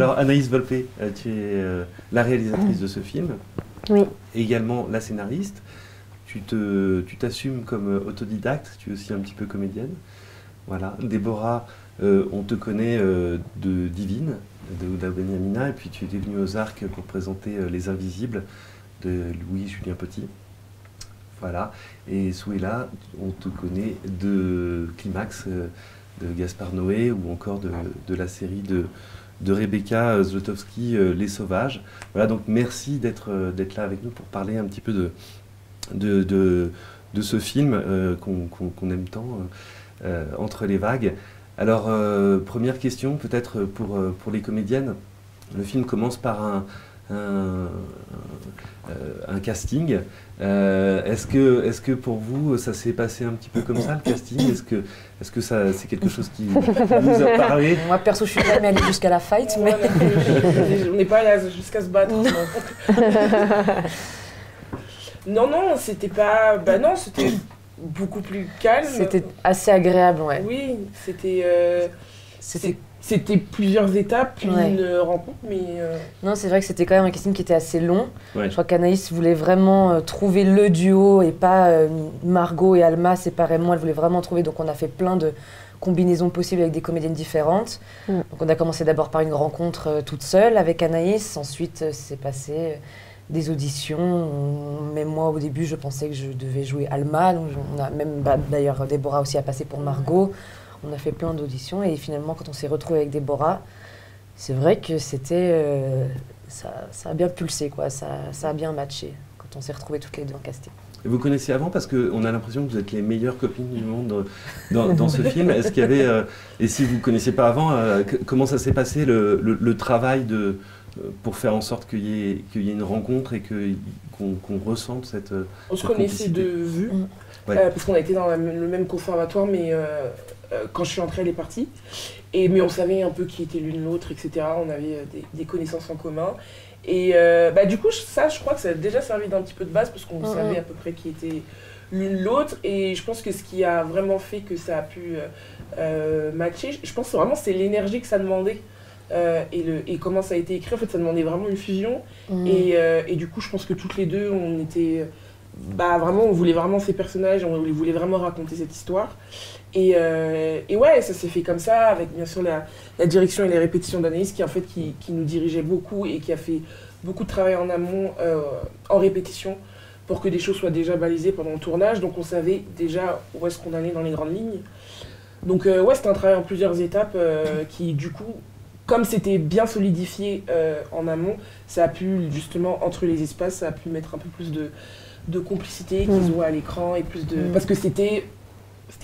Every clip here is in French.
Alors Anaïs Volpe, tu es la réalisatrice de ce film, Oui. également la scénariste. Tu t'assumes comme autodidacte, tu es aussi un petit peu comédienne. Voilà. Déborah, on te connaît de Divine, de Ouda Benyamina, et puis tu étais venue aux Arcs pour présenter Les Invisibles de Louis-Julien Petit. Voilà. Et Souela, on te connaît de Climax, de Gaspard Noé, ou encore de la série de Rebecca Zlotowski, Les Sauvages. Voilà, donc merci d'être là avec nous pour parler un petit peu de ce film qu'on aime tant, Entre les vagues. Alors, première question, peut-être pour les comédiennes. Le film commence par un casting. Est-ce que pour vous, ça s'est passé un petit peu comme ça, le casting? Est-ce que c'est quelque chose qui vous a parlé? Moi, perso, je suis jamais allée jusqu'à la fight, mais... On n'est pas allé jusqu'à se battre. Non, c'était pas... Bah non, c'était beaucoup plus calme. C'était assez agréable, ouais. Oui, c'était plusieurs étapes, puis une rencontre, mais... Non, c'est vrai que c'était quand même un casting qui était assez long. Ouais. Je crois qu'Anaïs voulait vraiment trouver le duo et pas Margot et Alma séparément. Elle voulait vraiment trouver, donc on a fait plein de combinaisons possibles avec des comédiennes différentes. Donc on a commencé d'abord par une rencontre toute seule avec Anaïs. Ensuite, c'est passé des auditions. Même moi, au début, je pensais que je devais jouer Alma. Donc on a même, d'ailleurs, Déborah aussi a passé pour Margot. On a fait plein d'auditions et finalement, quand on s'est retrouvé avec Déborah, c'est vrai que c'était... ça a bien pulsé, quoi. Ça a bien matché quand on s'est retrouvés toutes les deux en casting. Et vous connaissiez avant parce qu'on a l'impression que vous êtes les meilleures copines du monde dans ce film. Est-ce qu'il y avait... et si vous ne connaissiez pas avant, comment ça s'est passé le travail pour faire en sorte qu'il y ait une rencontre et qu'on ressente cette On se connaissait de vue, parce qu'on a été dans le même conservatoire, mais quand je suis entrée, elle est partie. Mais on savait un peu qui était l'une l'autre, etc. On avait des connaissances en commun. Et du coup, je crois que ça a déjà servi d'un petit peu de base, parce qu'on savait à peu près qui était l'une l'autre. Et je pense que ce qui a vraiment fait que ça a pu matcher, je pense vraiment c'est l'énergie que ça demandait. Et comment ça a été écrit, en fait ça demandait vraiment une fusion et du coup je pense que toutes les deux on était vraiment, on voulait vraiment ces personnages, on voulait vraiment raconter cette histoire et ouais, ça s'est fait comme ça avec bien sûr la direction et les répétitions d'Anaïs qui en fait qui nous dirigeait beaucoup et qui a fait beaucoup de travail en amont en répétition pour que des choses soient déjà balisées pendant le tournage, donc on savait déjà où est-ce qu'on allait dans les grandes lignes, donc ouais, c'était un travail en plusieurs étapes qui du coup, comme c'était bien solidifié en amont, ça a pu justement, entre les espaces, ça a pu mettre un peu plus de complicité qui se voit à l'écran et plus de... Parce que c'était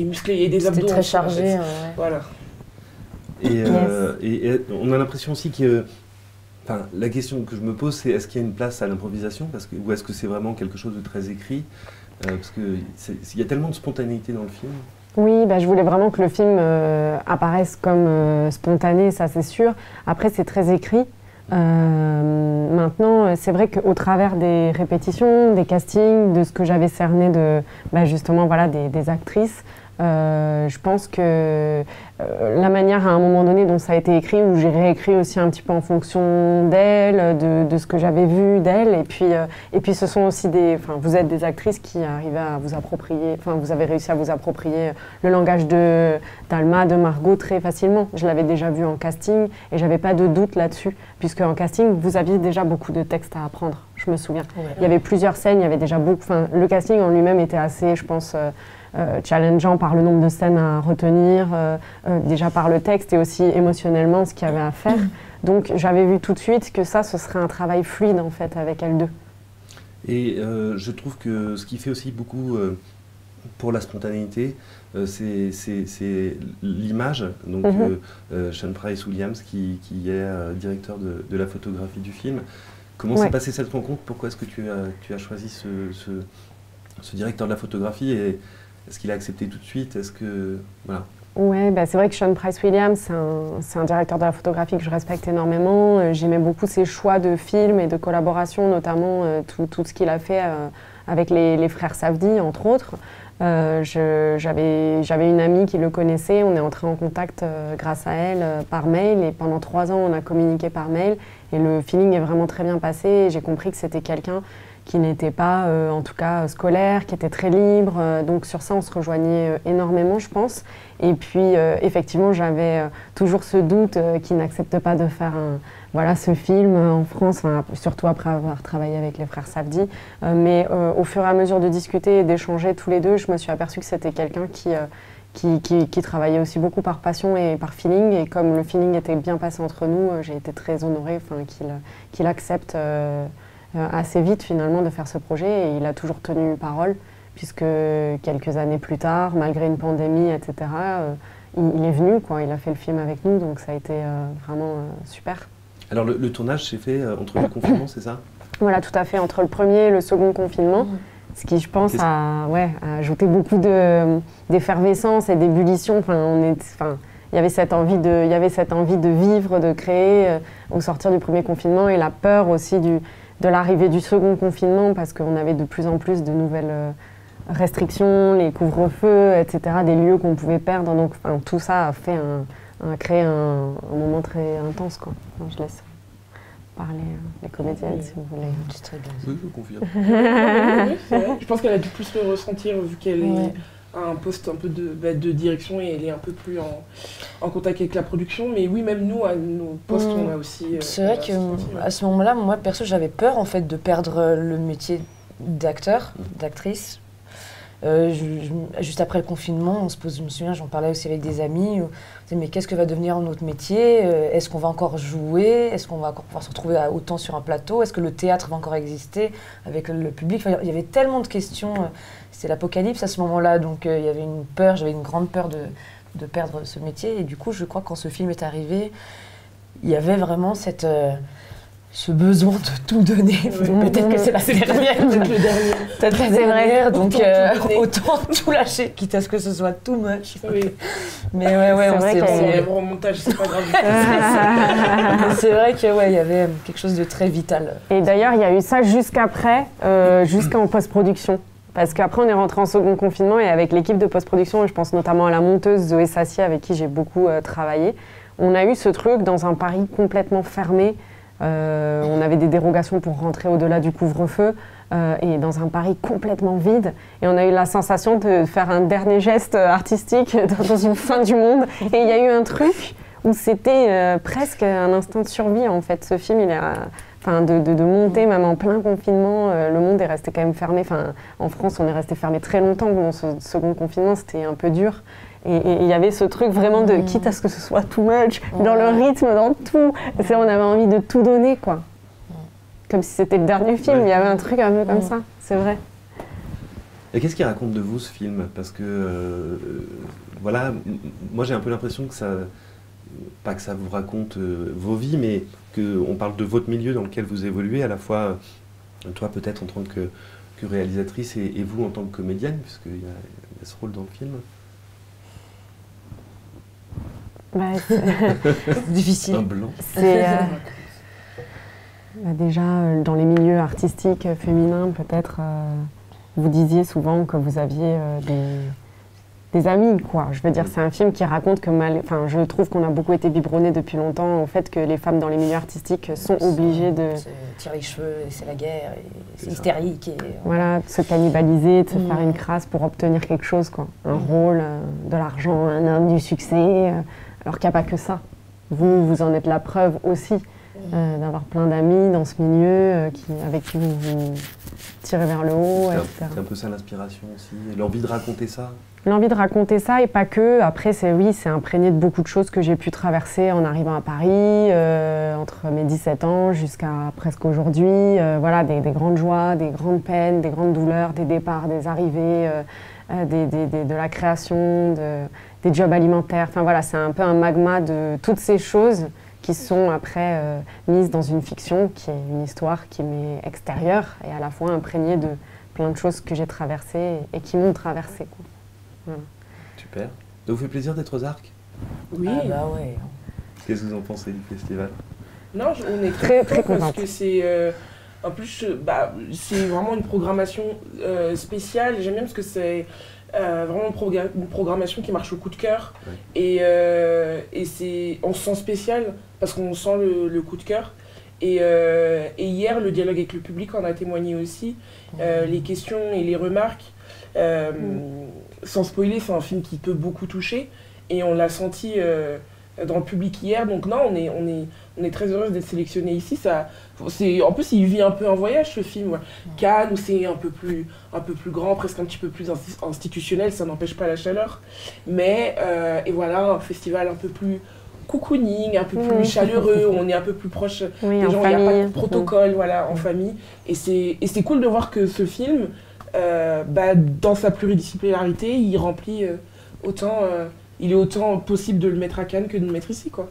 musclé et des abdos. C'était très chargé. En fait. Voilà. Et on a l'impression aussi que... Enfin, la question que je me pose, c'est est-ce qu'il y a une place à l'improvisation ou est-ce que c'est vraiment quelque chose de très écrit parce qu'il y a tellement de spontanéité dans le film. Oui, je voulais vraiment que le film apparaisse comme spontané, ça c'est sûr. Après, c'est très écrit. Maintenant, c'est vrai qu'au travers des répétitions, des castings, de ce que j'avais cerné de, justement, voilà, des actrices, je pense que la manière à un moment donné dont ça a été écrit, où j'ai réécrit aussi un petit peu en fonction d'elle, de ce que j'avais vu d'elle, et puis ce sont aussi vous êtes des actrices qui arrivent à vous approprier, vous avez réussi à vous approprier le langage d'Alma, de Margot très facilement. Je l'avais déjà vu en casting et j'avais pas de doute là-dessus, puisque en casting vous aviez déjà beaucoup de textes à apprendre, je me souviens. Ouais. Il y avait plusieurs scènes, il y avait déjà beaucoup, le casting en lui-même était assez, je pense, challengeant par le nombre de scènes à retenir, déjà par le texte et aussi émotionnellement ce qu'il y avait à faire. Donc j'avais vu tout de suite que ce serait un travail fluide en fait avec elles deux. Et je trouve que ce qui fait aussi beaucoup pour la spontanéité, c'est l'image. Donc Sean Price Williams qui est directeur de la photographie du film. Comment s'est passée cette rencontre? Pourquoi est-ce que tu as choisi ce directeur de la photographie et est-ce qu'il a accepté tout de suite? Est-ce que... Voilà. Ouais, c'est vrai que Sean Price Williams, c'est un directeur de la photographie que je respecte énormément. J'aimais beaucoup ses choix de films et de collaborations, notamment tout ce qu'il a fait avec les frères Safdie, entre autres. J'avais une amie qui le connaissait, on est entré en contact grâce à elle par mail, et pendant 3 ans on a communiqué par mail, et le feeling est vraiment très bien passé, et j'ai compris que c'était quelqu'un qui n'était pas en tout cas scolaire, qui était très libre, donc sur ça on se rejoignait énormément je pense. Et puis effectivement j'avais toujours ce doute qu'il n'accepte pas de faire ce film en France, surtout après avoir travaillé avec les frères Safdie. Mais au fur et à mesure de discuter et d'échanger tous les deux, je me suis aperçue que c'était quelqu'un qui travaillait aussi beaucoup par passion et par feeling. Et comme le feeling était bien passé entre nous, j'ai été très honorée qu'il accepte assez vite finalement de faire ce projet. Et il a toujours tenu parole, puisque quelques années plus tard, malgré une pandémie, etc., il est venu, quoi. Il a fait le film avec nous, donc ça a été vraiment super. Alors le tournage s'est fait entre les confinements, c'est ça? Voilà, tout à fait, entre le premier et le second confinement, ce qui, je pense, a ajouté beaucoup d'effervescence et d'ébullition. Il y avait cette envie de vivre, de créer au sortir du premier confinement, et la peur aussi de l'arrivée du second confinement, parce qu'on avait de plus en plus de nouvelles restrictions, les couvre-feux, etc., des lieux qu'on pouvait perdre. Donc tout ça a créé un moment très intense, quoi. Donc, je laisse parler les comédiennes, si vous voulez. C'est très bien. Oui, je confirme. Oui, c'est vrai. Je pense qu'elle a dû plus le ressentir, vu qu'elle est à un poste un peu de direction, et elle est un peu plus en contact avec la production. Mais oui, même nous, à nos postes, on a aussi... c'est vrai qu'à ce moment-là, moi, perso, j'avais peur, en fait, de perdre le métier d'acteur, d'actrice. Juste après le confinement, je me souviens, j'en parlais aussi avec des amis, on disait, mais qu'est-ce que va devenir notre métier? Est-ce qu'on va encore jouer? Est-ce qu'on va encore pouvoir se retrouver autant sur un plateau? Est-ce que le théâtre va encore exister avec le public? Il y avait tellement de questions, c'était l'apocalypse à ce moment-là, donc il y avait une peur, j'avais une grande peur de perdre ce métier, et du coup je crois que quand ce film est arrivé, il y avait vraiment ce besoin de tout donner. Peut-être que c'est la dernière. Peut-être la dernière. Donc autant tout lâcher, quitte à ce que ce soit too much. Oui. Mais ouais, on s'est en montage, c'est pas grave. C'est vrai que il y avait quelque chose de très vital. Et d'ailleurs, il y a eu ça jusqu'après, jusqu'en post-production. Parce qu'après, on est rentré en second confinement, et avec l'équipe de post-production, et je pense notamment à la monteuse Zoé Sassier, avec qui j'ai beaucoup travaillé, on a eu ce truc dans un Paris complètement fermé. On avait des dérogations pour rentrer au-delà du couvre-feu, et dans un Paris complètement vide, et on a eu la sensation de faire un dernier geste artistique dans une fin du monde, et il y a eu un truc où c'était presque un instinct de survie en fait. Ce film, de monter même en plein confinement, le monde est resté quand même fermé. En France, on est resté fermé très longtemps pendant ce second confinement, c'était un peu dur. Et il y avait ce truc vraiment de, quitte à ce que ce soit too much, dans le rythme, dans tout. On avait envie de tout donner, quoi. Comme si c'était le dernier film, il y avait un truc un peu comme ça, c'est vrai. Et qu'est-ce qu'il raconte de vous, ce film? Parce que, moi j'ai un peu l'impression que ça... Pas que ça vous raconte vos vies, mais qu'on parle de votre milieu dans lequel vous évoluez, à la fois, toi peut-être en tant que réalisatrice, et vous en tant que comédienne, puisqu'il y a ce rôle dans le film. C'est difficile. Un blanc. Déjà, dans les milieux artistiques féminins, peut-être, vous disiez souvent que vous aviez des amis, quoi. Je veux dire, c'est un film qui raconte que je trouve qu'on a beaucoup été biberonnés depuis longtemps au fait que les femmes dans les milieux artistiques sont obligées de tirer les cheveux, et c'est la guerre, et c'est hystérique. Voilà, de se cannibaliser, de se faire une crasse pour obtenir quelque chose, quoi. Un rôle, de l'argent, un homme, du succès, alors qu'il n'y a pas que ça. Vous en êtes la preuve aussi, d'avoir plein d'amis dans ce milieu avec qui vous tirez vers le haut, etc. C'est un peu ça l'inspiration aussi, l'envie de raconter ça. L'envie de raconter ça, et pas que. Après, c'est imprégné de beaucoup de choses que j'ai pu traverser en arrivant à Paris, entre mes 17 ans jusqu'à presque aujourd'hui. Des grandes joies, des grandes peines, des grandes douleurs, des départs, des arrivées, de la création, des jobs alimentaires. C'est un peu un magma de toutes ces choses qui sont après mises dans une fiction, qui est une histoire qui m'est extérieure et à la fois imprégnée de plein de choses que j'ai traversées et qui m'ont traversée, quoi. Voilà. Super. Ça vous fait plaisir d'être aux Arcs? Oui. Ah bah ouais. Qu'est-ce que vous en pensez du festival? Non, on est très contents parce que c'est En plus, c'est vraiment une programmation spéciale. J'aime bien parce que c'est vraiment une programmation qui marche au coup de cœur. Ouais. Et on se sent spécial parce qu'on sent le coup de cœur. Et hier, le dialogue avec le public en a témoigné aussi. Les questions et les remarques. Sans spoiler, c'est un film qui peut beaucoup toucher. Et on l'a senti dans le public hier. Donc non, on est très heureuse d'être sélectionnés ici. En plus, il vit un peu un voyage, ce film. Ouais. Cannes, où c'est un peu plus grand, presque un petit peu plus institutionnel, ça n'empêche pas la chaleur. Mais, et voilà, un festival un peu plus cocooning, un peu plus chaleureux, où on est un peu plus proche des gens, il n'y a pas de protocole, voilà, en famille. Et c'est cool de voir que ce film, dans sa pluridisciplinarité, il remplit autant... il est autant possible de le mettre à Cannes que de le mettre ici, quoi.